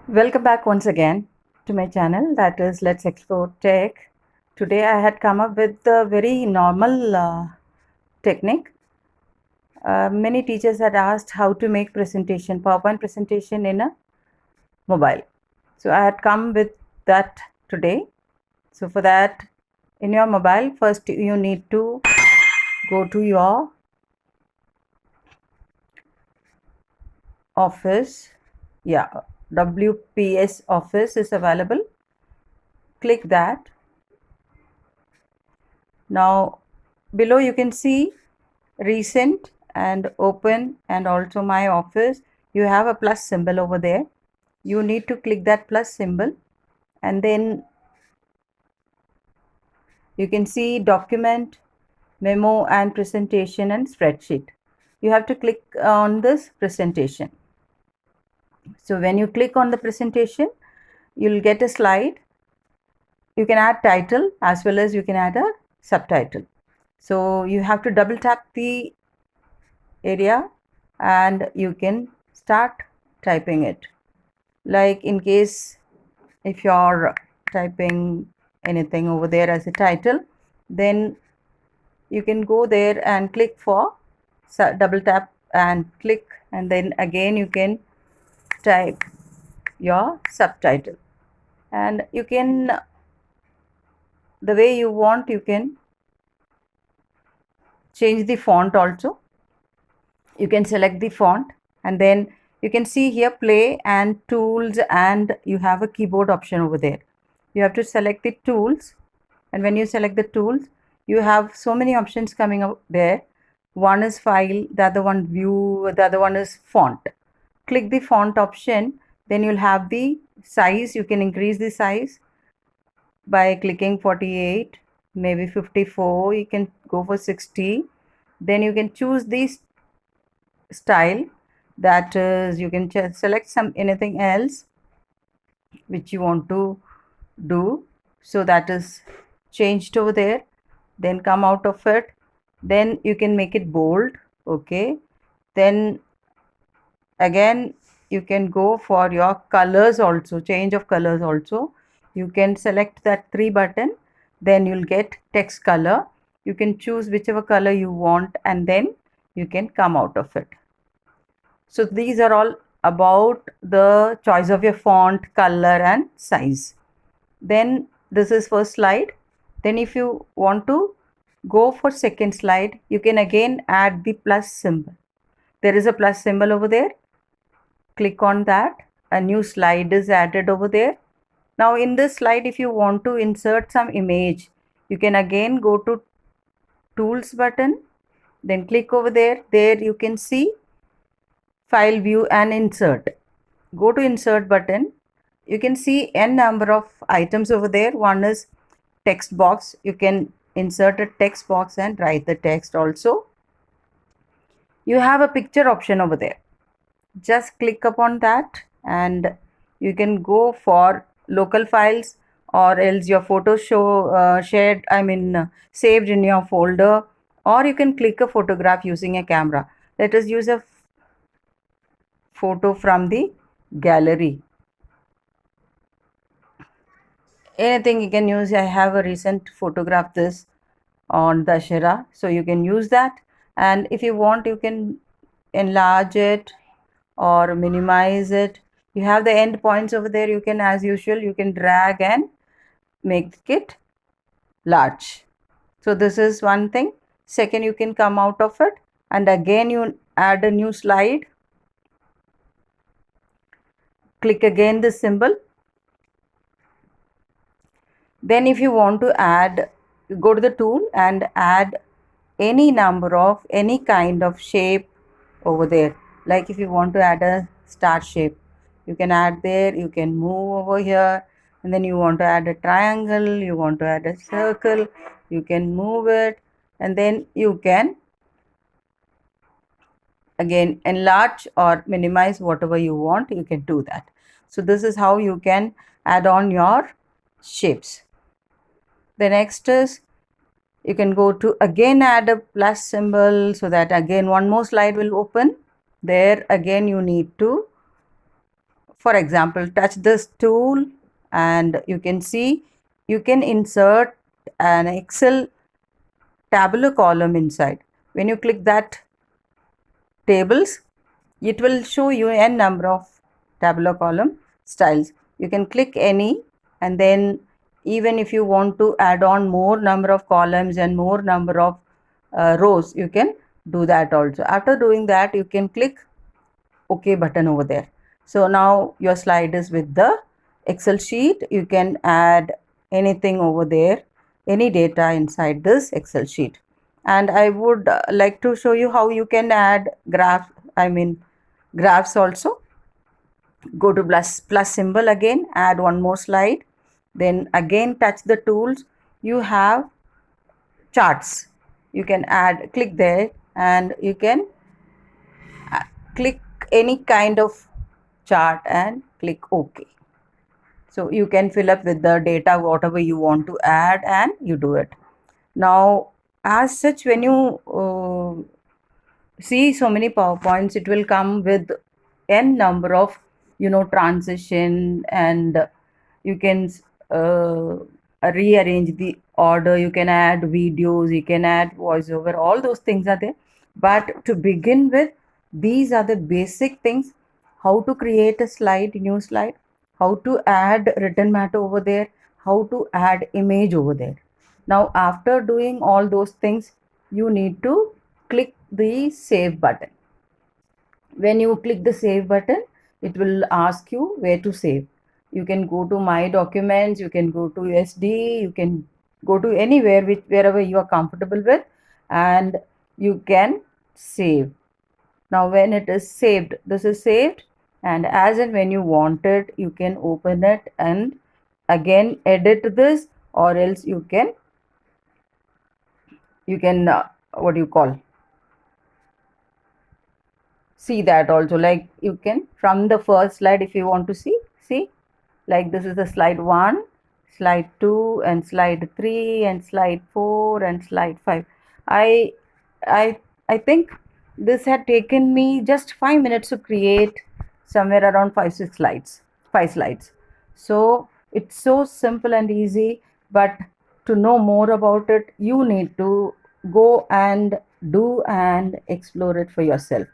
Welcome back once again to my channel, that is Let's Explore Tech. Today I had come up with a very normal technique. Many teachers had asked how to make PowerPoint presentation in a mobile. So I had come with that today. So for that, in your mobile, first you need to go to your office. Yeah, WPS office is available. Click that. Now below you can see recent and open and also my office. You have a plus symbol over there. You need to click that plus symbol, and then you can see document, memo and presentation and spreadsheet. You have to click on this presentation. So when you click on the presentation, you'll get a slide. You can add title as well as you can add a subtitle. So you have to double tap the area and you can start typing it. Like in case if you're typing anything over there as a title, then you can go there and click for double tap and click, and then again you can type your subtitle, and you can, the way you want, you can change the font also. You can select the font, and then you can see here play and tools, and you have a keyboard option over there. You have to select the tools, and when you select the tools, you have so many options coming up there. One is file, the other one view, the other one is font. Click the font option, then you'll have the size. You can increase the size by clicking 48, maybe 54. You can go for 60. Then you can choose this style, that is, you can select anything else which you want to do. So that is changed over there. Then come out of it, then you can make it bold. Okay, then again you can go for your colors also, change of colors also. You can select that 3 button, then you'll get text color. You can choose whichever color you want, and then you can come out of it. So these are all about the choice of your font, color and size. Then this is first slide. Then if you want to go for second slide, you can again add the plus symbol. There is a plus symbol over there. Click on that. A new slide is added over there. Now in this slide, if you want to insert some image, you can again go to tools button, then click over there. There you can see file, view and insert. Go to insert button. You can see n number of items over there. One is text box. You can insert a text box and write the text also. You have a picture option over there. Just click upon that and you can go for local files, or else your photo shared, saved in your folder, or you can click a photograph using a camera. Let us use a photo from the gallery. Anything you can use. I have a recent photograph this on Dussehra, so you can use that. And if you want, you can enlarge it or minimize it. You have the end points over there. You can, as usual, you can drag and make it large. So this is one thing. Second, you can come out of it and again you add a new slide. Click again the symbol. Then if you want to add, go to the tool and add any number of any kind of shape over there. Like if you want to add a star shape, you can add there. You can move over here, and then you want to add a triangle, you want to add a circle, you can move it, and then you can again enlarge or minimize whatever you want. You can do that. So this is how you can add on your shapes. The next is, you can go to again add a plus symbol, so that again one more slide will open. There again you need to for example, touch this tool and you can see you can insert an Excel tabular column inside. When you click that tables, it will show you n number of tabular column styles. You can click any, and then even if you want to add on more number of columns and more number of rows, you can do that also. After doing that, you can click OK button over there. So now your slide is with the Excel sheet. You can add anything over there, any data inside this Excel sheet. And I would like to show you how you can add graphs also. Go to plus symbol again, add one more slide, then again touch the tools. You have charts. You can add, click there, and you can click any kind of chart and click OK. So you can fill up with the data whatever you want to add and you do it. Now as such, when you see so many PowerPoints, it will come with n number of transition, and you can uh, rearrange the order, you can add videos, you can add voiceover, all those things are there. But to begin with, these are the basic things: how to create a slide, new slide, how to add written matter over there, how to add image over there. Now after doing all those things, you need to click the save button. When you click the save button, it will ask you where to save. You can go to my documents, you can go to SD, you can go to anywhere wherever you are comfortable with, and you can save. Now when it is saved, this is saved, and as and when you want it, you can open it and again edit this, or else you can what do you call, see that also. Like you can from the first slide, if you want to see, like this is the slide 1, slide 2, and slide 3, and slide 4, and slide 5. I i i think this had taken me just 5 minutes to create, somewhere around 5 slides. So it's so simple and easy, but to know more about it, you need to go and do and explore it for yourself.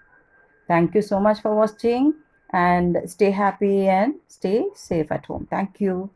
Thank you so much for watching, and stay happy and stay safe at home. Thank you.